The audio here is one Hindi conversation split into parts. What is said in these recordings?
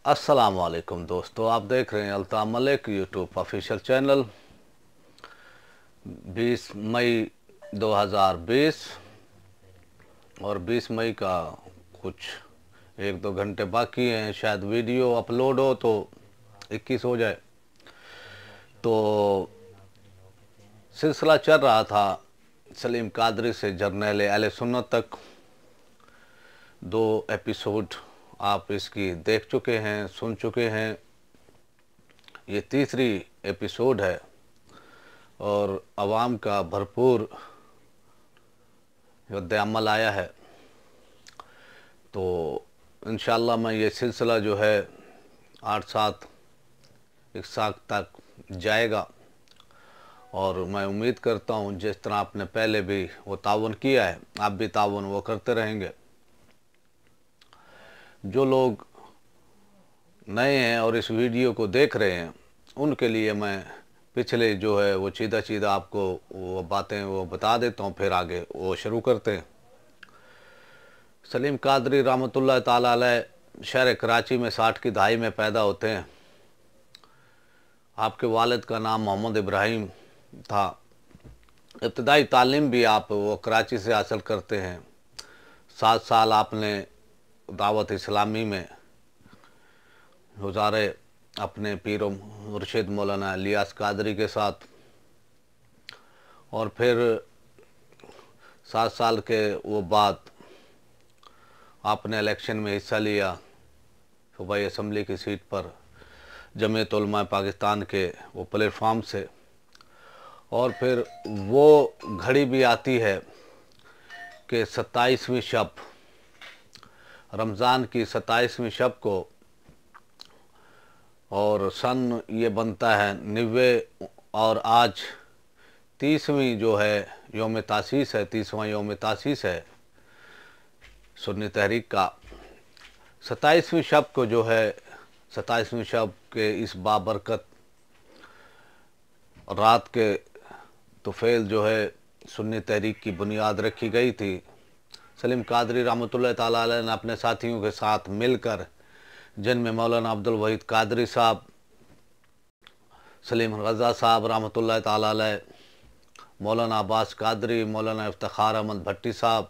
अस्सलाम वालेकुम दोस्तों, आप देख रहे हैं Altaf Malik YouTube official channel. 20 मई 2020 और 20 मई का कुछ 1-2 घंटे बाकी हैं, शायद वीडियो अपलोड हो तो 21 हो जाए। तो सिलसिला चल रहा था सलीम कादरी से जर्नैल अहले सुन्नत तक। 2 एपिसोड आप इसकी देख चुके हैं, सुन चुके हैं। ये तीसरी एपिसोड है और आवाम का भरपूर रद्द-ए-अमल आया है। तो इंशाअल्लाह मैं ये सिलसिला जो है 8-7 एक साल तक जाएगा और मैं उम्मीद करता हूँ जिस तरह आपने पहले भी वो ताउन किया है, आप भी ताउन वो करते रहेंगे। जो लोग नए हैं और इस वीडियो को देख रहे हैं उनके लिए मैं पिछले जो है वो सीधा आपको वो बातें वो बता देता हूँ, फिर आगे वो शुरू करते हैं। सलीम कादरी रहमतुल्लाह ताला अलैह शहर कराची में 60 की दहाई में पैदा होते हैं। आपके वालिद का नाम मोहम्मद इब्राहिम था। इब्तदाई तालीम भी आप वो कराची से हासिल करते हैं। 7 साल आपने दावत इस्लामी में गुजारे अपने पीर मुर्शिद मौलाना इलियास कादरी के साथ, और फिर 7 साल के वो बाद आपने इलेक्शन में हिस्सा लिया सूबाई असम्बली की सीट पर जमीयत उलमा पाकिस्तान के वो प्लेटफॉर्म से। और फिर वो घड़ी भी आती है कि 27वीं शब, रमज़ान की 27वीं शब को, और सन ये बनता है 90, और आज 30वीं जो है योम तासीस है, 30वां योम तासीस है सुन्नी तहरीक का। 27वीं शब को जो है 27वीं शब के इस बाबरकत रात के तुफैल जो है सुन्नी तहरीक की बुनियाद रखी गई थी। सलीम कादरी रहमतुल्लाह ताला अलैह ने अपने साथियों के साथ मिलकर, जिनमें मौलाना अब्दुल वहीद कादरी साहब, सलीम रज़ा साहब रहमतुल्लाह ताला अलैह, मौलाना अब्बास कादरी, मौलाना इफ्तिखार अहमद भट्टी साहब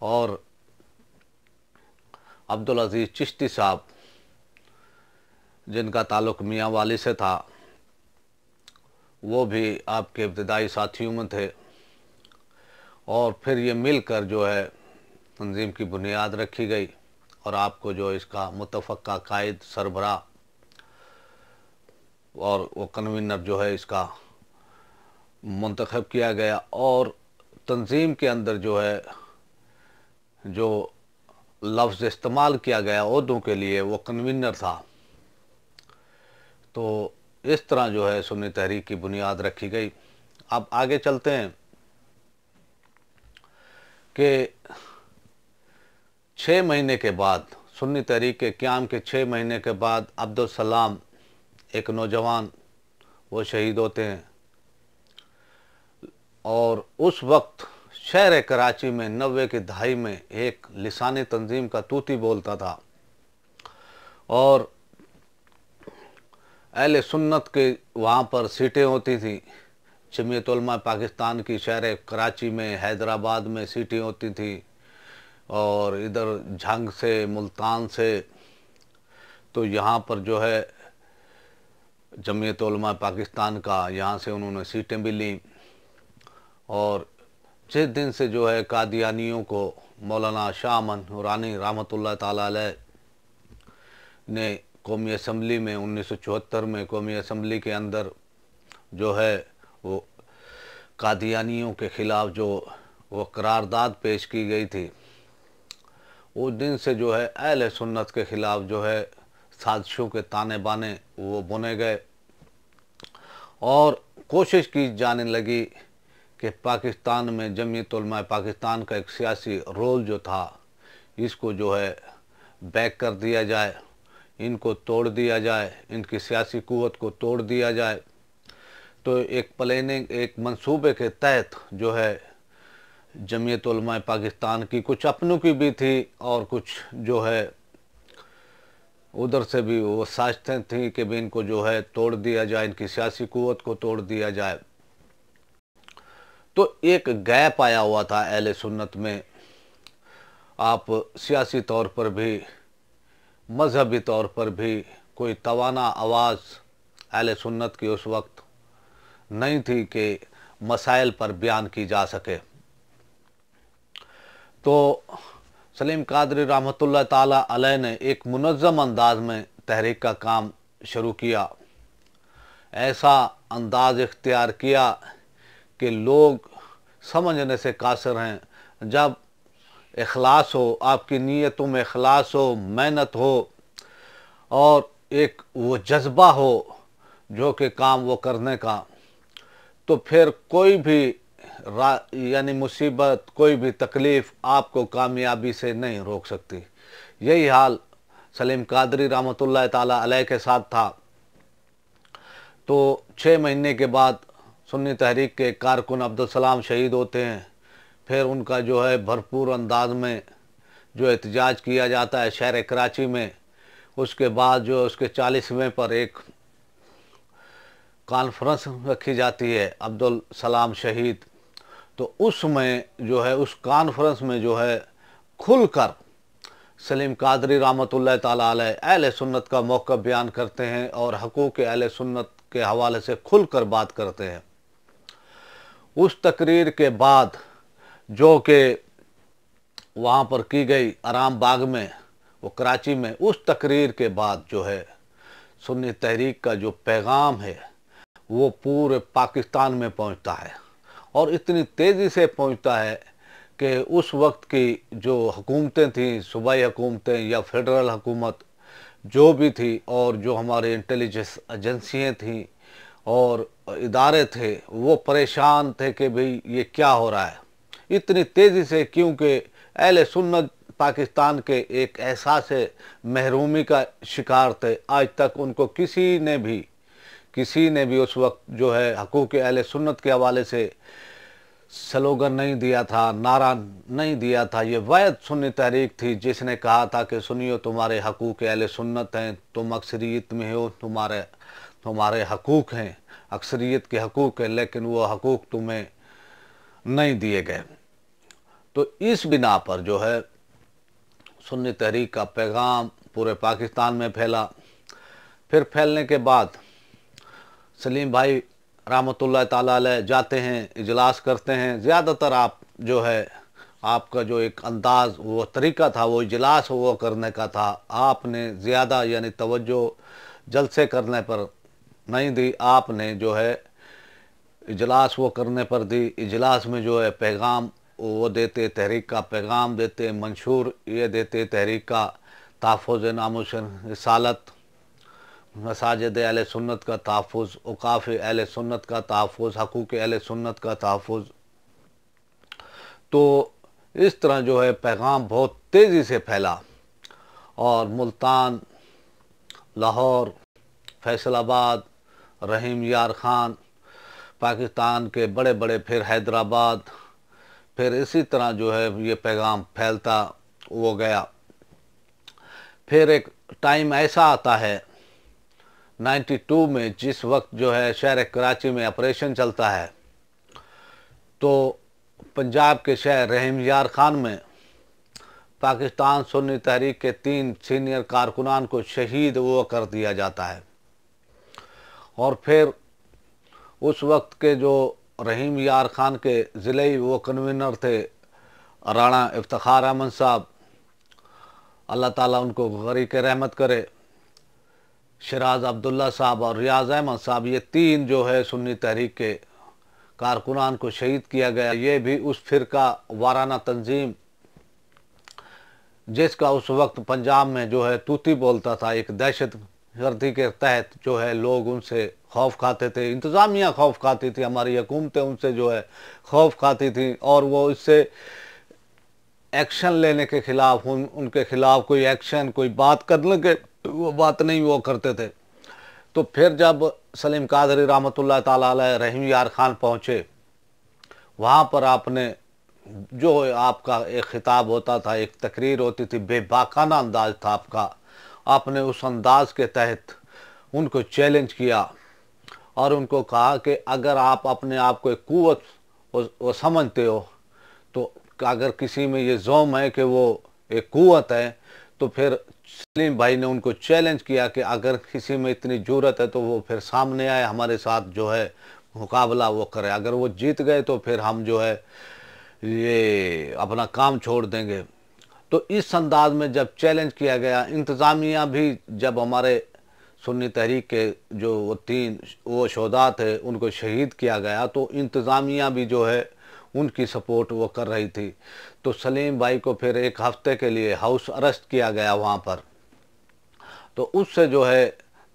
और अब्दुल अजीज़ चिश्ती साहब, जिनका ताल्लुक़ मियाँ वाली से था, वो भी आपके इब्तदाई साथियों में थे। और फिर ये मिलकर जो है तंजीम की बुनियाद रखी गई और आपको जो इसका मुतफ़क्का कायद, सरबराह और वो कन्वीनर जो है इसका मुंतखब किया गया। और तंजीम के अंदर जो है जो लफ्ज़ इस्तेमाल किया गया ओहदों के लिए वो कन्वीनर था। तो इस तरह जो है सुन्नी तहरीक की बुनियाद रखी गई। अब आगे चलते हैं कि 6 महीने के बाद, सुन्नी तहरीक के क़याम के 6 महीने के बाद अब्दुल सलाम एक नौजवान वो शहीद होते हैं। और उस वक्त शहर कराची में 90 की दहाई में एक लिसानी तंजीम का तूती बोलता था और अहले सुन्नत के वहाँ पर सीटें होती थी। जमीयत उलमा पाकिस्तान की शहर कराची में, हैदराबाद में सीटें होती थी और इधर झंग से, मुल्तान से। तो यहाँ पर जो है जमीयत उलमा पाकिस्तान का, यहाँ से उन्होंने सीटें भी लीं। और जिस दिन से जो है कादियानियों को मौलाना शाह अमन नूरानी रहमतुल्लाह ताला अलैह ने कौमी असम्बली में 1974 में कौमी असम्बली के अंदर जो है वो कादियानियों के ख़िलाफ़ जो वो करारदाद पेश की गई थी, उस दिन से जो है अहले सुन्नत के ख़िलाफ़ जो है साजिशों के ताने बाने वो बुने गए और कोशिश की जाने लगी कि पाकिस्तान में जमीयत उलमा पाकिस्तान का एक सियासी रोल जो था इसको जो है बैक कर दिया जाए, इनको तोड़ दिया जाए, इनकी सियासी क़ुव्वत को तोड़ दिया जाए। तो एक प्लानिंग, एक मंसूबे के तहत जो है जमीयत उलमा पाकिस्तान की कुछ अपनों की भी थी और कुछ जो है उधर से भी वो साजिशें थी कि भी इनको जो है तोड़ दिया जाए, इनकी सियासी कुव्वत को तोड़ दिया जाए। तो एक गैप आया हुआ था अहले सुन्नत में, आप सियासी तौर पर भी मजहबी तौर पर भी कोई तवाना आवाज़ अहले सुन्नत की उस वक्त नहीं थी कि मसाइल पर बयान की जा सके। तो सलीम कादरी रहमतुल्लाह ताला अलैह ने एक मुनज़्ज़म अंदाज में तहरीक का काम शुरू किया। ऐसा अंदाज इख्तियार किया कि लोग समझने से कासिर हैं। जब इखलास हो, आपकी नीयतों में इखलास हो, मेहनत हो और एक वो जज्बा हो जो कि काम वो करने का, तो फिर कोई भी यानी मुसीबत, कोई भी तकलीफ़ आपको कामयाबी से नहीं रोक सकती। यही हाल सलीम कादरी रहमतुल्लाह ताला अलैह के साथ था। तो 6 महीने के बाद सुन्नी तहरीक के कारकुन अब्दुल सलाम शहीद होते हैं। फिर उनका जो है भरपूर अंदाज में जो एहतजाज किया जाता है शहर कराची में। उसके बाद जो उसके 40वें पर एक कॉन्फ्रेंस रखी जाती है, अब्दुल सलाम शहीद। तो उसमें जो है, उस कॉन्फ्रेंस में जो है खुलकर सलीम कादरी रहमतुल्लाह ताला अलैह अहले सुन्नत का मौक़िफ़ बयान करते हैं और हकूक़ अहले सुन्नत के हवाले से खुलकर बात करते हैं। उस तकरीर के बाद जो कि वहाँ पर की गई आराम बाग में, वो कराची में, उस तकरीर के बाद जो है सुन्नी तहरीक का जो पैगाम है वो पूरे पाकिस्तान में पहुँचता है और इतनी तेज़ी से पहुँचता है कि उस वक्त की जो हुकूमतें थीं, सूबाई हुकूमतें या फेडरल हुकूमत जो भी थी, और जो हमारे इंटेलिजेंस एजेंसियाँ थीं और इदारे थे, वो परेशान थे कि भाई ये क्या हो रहा है इतनी तेज़ी से। क्योंकि अहले सुन्नत पाकिस्तान के एक एहसास महरूमी का शिकार थे। आज तक उनको किसी ने भी उस वक्त जो है हकूक़ अहले सुन्नत के हवाले से स्लोगन नहीं दिया था, नारा नहीं दिया था। ये वाहिद सुन्नी तहरीक थी जिसने कहा था कि सुनियो, तुम्हारे हकूक़ अहले सुन्नत हैं, तुम अक्सरियत में हो, तुम्हारे हकूक़ हैं, अक्सरियत के हकूक़ हैं, लेकिन वो हकूक़ तुम्हें नहीं दिए गए। तो इस बिना पर जो है सुन्नी तहरीक का पैगाम पूरे पाकिस्तान में फैला। फिर फैलने के बाद सलीम भाई रहमतुल्लाह ताला अलैह जाते हैं, इजलास करते हैं। ज़्यादातर आप जो है, आपका जो एक अंदाज़, वो तरीका था, वो इजलास वो करने का था। आपने ज़्यादा यानी तवज्जो जलसे करने पर नहीं दी, आपने जो है इजलास वो करने पर दी। इजलास में जो है पैगाम वो देते, तहरीक का पैगाम देते, मंशूर ये देते तहरीक का, तहफ़्फ़ुज़ नामूस रिसालत, मसाजिद अहले सुन्नत का तहफ़्फ़ुज़, औक़ाफ़ अहले सुन्नत का तहफ़्फ़ुज़, हकूक़ अहले सुन्नत का तहफ़्फ़ुज़। तो इस तरह जो है पैगाम बहुत तेज़ी से फैला और मुल्तान, लाहौर, फैसलाबाद, रहीम यार ख़ान, पाकिस्तान के बड़े बड़े, फिर हैदराबाद, फिर इसी तरह जो है ये पैगाम फैलता वो गया। फिर एक टाइम ऐसा आता है 92 में, जिस वक्त जो है शहर कराची में ऑपरेशन चलता है, तो पंजाब के शहर रहीम यार ख़ान में पाकिस्तान सुन्नी तहरीक के 3 सीनियर कारकुनान को शहीद वो कर दिया जाता है। और फिर उस वक्त के जो रहीम यार ख़ान के ज़िले वो कन्वीनर थे राणा इफ्तिखार अहमद साहब, अल्लाह ताला उनको गरीक़ रहमत करे, शराज अब्दुल्ला साहब और रियाज अहमद साहब, ये 3 जो है सुन्नी तहरीक के कारकुनान को शहीद किया गया। ये भी उस फ़िरका वाराना तंजीम जिसका उस वक्त पंजाब में जो है तूती बोलता था, एक दहशत गर्दी के तहत जो है लोग उनसे खौफ खाते थे, इंतज़ामिया खौफ खाती थी, हमारी हुकूमतें उनसे जो है खौफ खाती थी, और वो इससे एक्शन लेने के ख़िलाफ़, उनके ख़िलाफ़ कोई एक्शन, कोई बात करने के वो बात नहीं वो करते थे। तो फिर जब सलीम कादरी रहमतुल्लाह ताला अलैह रहीम यार ख़ान पहुँचे, वहाँ पर आपने जो आपका एक ख़िताब होता था, एक तकरीर होती थी, बेबाकाना अंदाज़ था आपका, आपने उस अंदाज के तहत उनको चैलेंज किया और उनको कहा कि अगर आप अपने आप को एक कुव्वत वो समझते हो, तो अगर किसी में ये ज़ौम है कि वो एक कुव्वत है, तो फिर सलीम भाई ने उनको चैलेंज किया कि अगर किसी में इतनी ज़रूरत है तो वो फिर सामने आए, हमारे साथ जो है मुकाबला वो करे। अगर वो जीत गए तो फिर हम जो है ये अपना काम छोड़ देंगे। तो इस अंदाज में जब चैलेंज किया गया, इंतज़ामिया भी जब हमारे सुन्नी तहरीक के जो वो 3 वो शोहदा थे उनको शहीद किया गया, तो इंतज़ामिया भी जो है उनकी सपोर्ट वो कर रही थी। तो सलीम भाई को फिर 1 हफ्ते के लिए हाउस अरेस्ट किया गया वहाँ पर। तो उससे जो है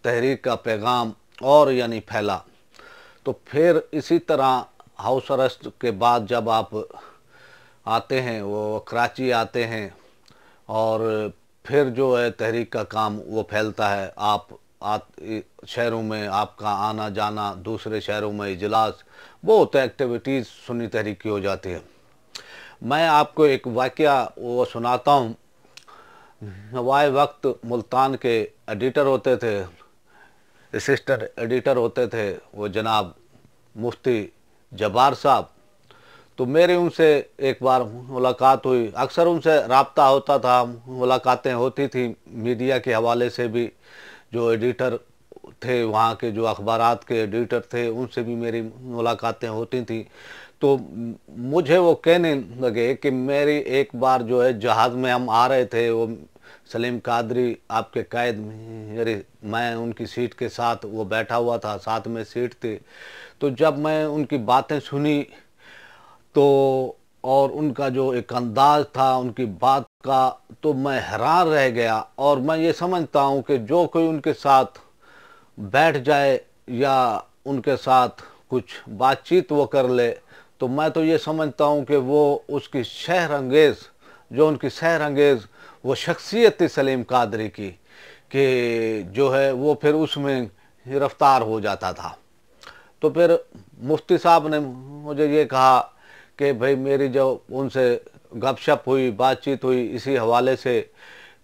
तहरीक का पैगाम और यानी फैला। तो फिर इसी तरह हाउस अरेस्ट के बाद जब आप आते हैं, वो कराची आते हैं, और फिर जो है तहरीक का काम वो फैलता है। आप शहरों में आपका आना जाना, दूसरे शहरों में इजलास, बहुत एक्टिविटीज़ सुन्नी तहरीक की हो जाती है। मैं आपको एक वाक़या वो सुनाता हूँ। हवाए वक्त मुल्तान के एडिटर होते थे, असिस्टेंट एडिटर होते थे वो जनाब मुफ्ती जब्बार साहब। तो मेरी उनसे एक बार मुलाकात हुई, अक्सर उनसे रब्ता होता था, मुलाकातें होती थी मीडिया के हवाले से भी। जो एडिटर थे वहाँ के, जो अखबारात के एडिटर थे, उनसे भी मेरी मुलाकातें होती थी। तो मुझे वो कहने लगे कि मेरी एक बार जो है जहाज़ में हम आ रहे थे, वो सलीम कादरी आपके कैद मेरे, मैं उनकी सीट के साथ वो बैठा हुआ था, साथ में सीट थी। तो जब मैं उनकी बातें सुनी तो, और उनका जो एक अंदाज था उनकी बात का, तो मैं हैरान रह गया। और मैं ये समझता हूँ कि जो कोई उनके साथ बैठ जाए या उनके साथ कुछ बातचीत वो कर ले, तो मैं तो ये समझता हूँ कि वो उसकी शहर अंगेज़, जो उनकी शहर अंगेज़ वो शख्सियत थी सलीम कादरी की, कि जो है वो फिर उसमें गिरफ्तार हो जाता था। तो फिर मुफ्ती साहब ने मुझे ये कहा कि भाई मेरी जो उनसे गपशप हुई, बातचीत हुई इसी हवाले से,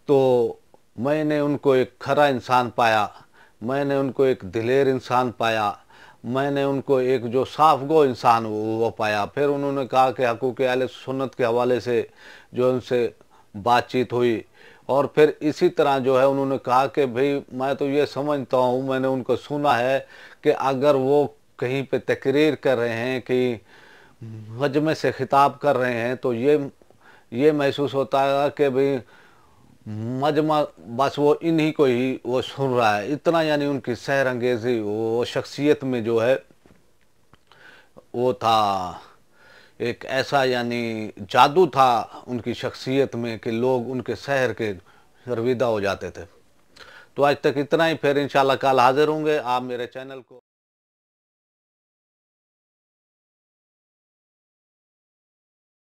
तो मैंने उनको एक खरा इंसान पाया, मैंने उनको एक दिलेर इंसान पाया, मैंने उनको एक जो साफ़गो इंसान वो पाया। फिर उन्होंने कहा कि हकूक़ अहले सुन्नत के हवाले से जो उनसे बातचीत हुई, और फिर इसी तरह जो है उन्होंने कहा कि भाई मैं तो ये समझता हूँ, मैंने उनको सुना है कि अगर वो कहीं पे तकरीर कर रहे हैं कि मजमे से खिताब कर रहे हैं, तो ये महसूस होता है कि भाई मजमा बस वो इन्हीं को ही वो सुन रहा है। इतना यानी उनकी सहर अंगेज़ी वो शख्सियत में जो है वो था, एक ऐसा यानी जादू था उनकी शख्सियत में कि लोग उनके सहर के गर्विदा हो जाते थे। तो आज तक इतना ही, फिर इंशाल्लाह कल हाजिर होंगे। आप मेरे चैनल को